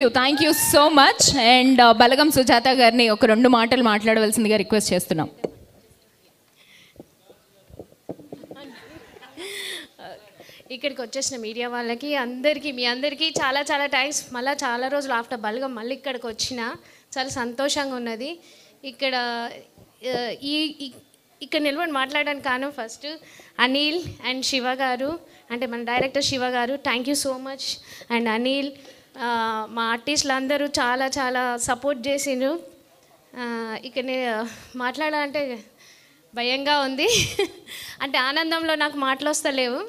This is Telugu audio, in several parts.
Thank you so much. And Balagam Sujatha గారిని ఒక 2 మాటలు మాట్లాడవలసిందిగా రిక్వెస్ట్ చేస్తున్నాం. ఇక్కడికి వచ్చేసిన మీడియా వాళ్ళకి అందరికీ మీ అందరికీ చాలా చాలా థ్యాంక్స్. మళ్ళీ చాలా రోజులు ఆఫ్టర్ బలగం మళ్ళీ ఇక్కడికి వచ్చిన చాలా సంతోషంగా ఉన్నది. ఇక్కడ నిలబడి మాట్లాడడానికి కారణం ఫస్ట్ అనిల్ అండ్ శివ గారు, అంటే మన డైరెక్టర్ శివ గారు, thank you so much. And Anil, మా ఆర్టిస్టులు అందరూ చాలా చాలా సపోర్ట్ చేసిండ్రు. ఇక్కడ మాట్లాడాలంటే భయంగా ఉంది, అంటే ఆనందంలో నాకు మాటలు వస్తలేవు.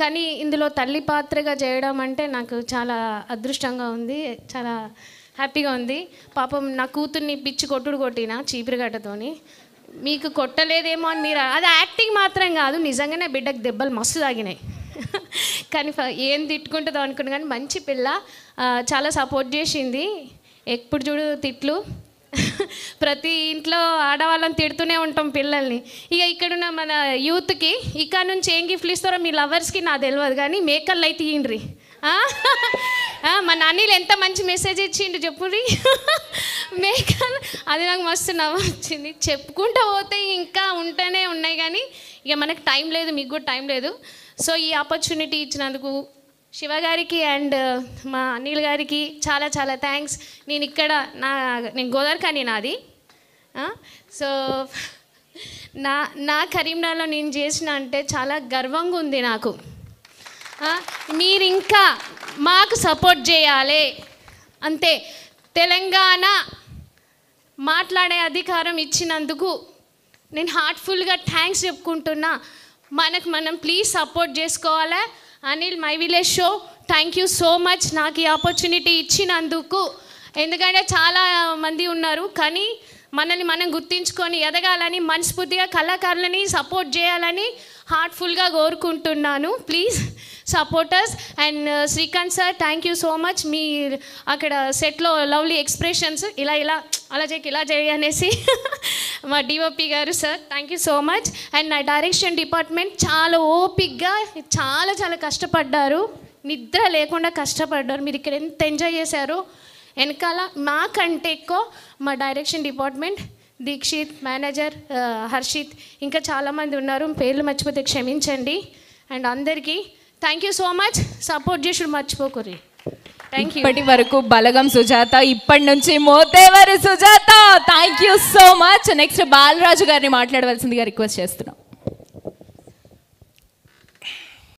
కానీ ఇందులో తల్లి పాత్రగా చేయడం అంటే నాకు చాలా అదృష్టంగా ఉంది, చాలా హ్యాపీగా ఉంది. పాపం నా కూతుర్ని పిచ్చి కొట్టుడు కొట్టిన చీపురుగడ్డతోని. మీకు కొట్టలేదేమో అని మీరు, అది యాక్టింగ్ మాత్రం కాదు, నిజంగానే బిడ్డకు దెబ్బలు మస్తు తాగినాయి. కానీ ఏం తిట్టుకుంటుందో అనుకున్నా, కానీ మంచి పిల్ల, చాలా సపోర్ట్ చేసింది. ఎప్పుడు చూడు తిట్లు, ప్రతి ఇంట్లో ఆడవాళ్ళని తిడుతూనే ఉంటాం పిల్లల్ని. ఇక ఇక్కడున్న మన యూత్కి ఇక్కడ నుంచి ఏం గిఫ్ట్లు ఇస్తారో మీ లవర్స్కి నాకు తెలియదు, కానీ మేకలు అయితే ఇయ్యండ్రి. మా అనిల్ ఎంత మంచి మెసేజ్ ఇచ్చిండు చెప్పుర్రి. మేకలు, అది నాకు మస్తు నవ్వు వచ్చింది. చెప్పుకుంటూ పోతే ఇంకా ఉంటూనే ఉన్నాయి, కానీ ఇక మనకు టైం లేదు, మీకు కూడా టైం లేదు. సో ఈ ఆపర్చునిటీ ఇచ్చినందుకు శివ గారికి అండ్ మా అనిల్ గారికి చాలా చాలా థ్యాంక్స్. నేను గోదావరిఖని నాది. సో నా కరీంనగర్లో నేను చేసిన అంటే చాలా గర్వంగా ఉంది నాకు. మీరు ఇంకా మాకు సపోర్ట్ చేయాలి అంతే. తెలంగాణ మాట్లాడే అధికారం ఇచ్చినందుకు నేను హార్ట్ఫుల్గా థ్యాంక్స్ చెప్పుకుంటున్నా. మనం ప్లీజ్ సపోర్ట్ చేసుకోవాలి. Anil, my village show, thank you so much నాకు ఈ ఆపర్చునిటీ ఇచ్చినందుకు. ఎందుకంటే చాలా మంది ఉన్నారు, కానీ మనల్ని మనం గుర్తించుకొని ఎదగాలని మనస్ఫూర్తిగా కళాకారులని సపోర్ట్ చేయాలని హార్ట్ఫుల్గా కోరుకుంటున్నాను. Please supporters. And Srikanth sir, thank you so much. మీ అక్కడ సెట్లో లవ్లీ ఎక్స్ప్రెషన్స్, ఇలా అలా ఇలా చేయి అనేసి మా డిఓపి గారు sir, thank you so much. And నా డైరెక్షన్ డిపార్ట్మెంట్ చాలా ఓపిక్గా చాలా చాలా కష్టపడ్డారు, నిద్ర లేకుండా కష్టపడ్డారు. మీరు ఇక్కడ ఎంత ఎంజాయ్ చేశారో వెనకాల మాకంటే ఎక్కువ మా direction department, Dikshit, manager Harshit, ఇంకా చాలామంది ఉన్నారు, పేర్లు మర్చిపోతే క్షమించండి. అండ్ అందరికీ thank you so much. Support చేసుడు మర్చిపోకూరి. Thank you. ఇప్పటి వరకు బలగం సుజాత, ఇప్పటి నుంచి Mothevari Sujatha. Thank you so much. Next Balaraju గారిని మాట్లాడవలసిందిగా రిక్వెస్ట్ చేస్తున్నాం.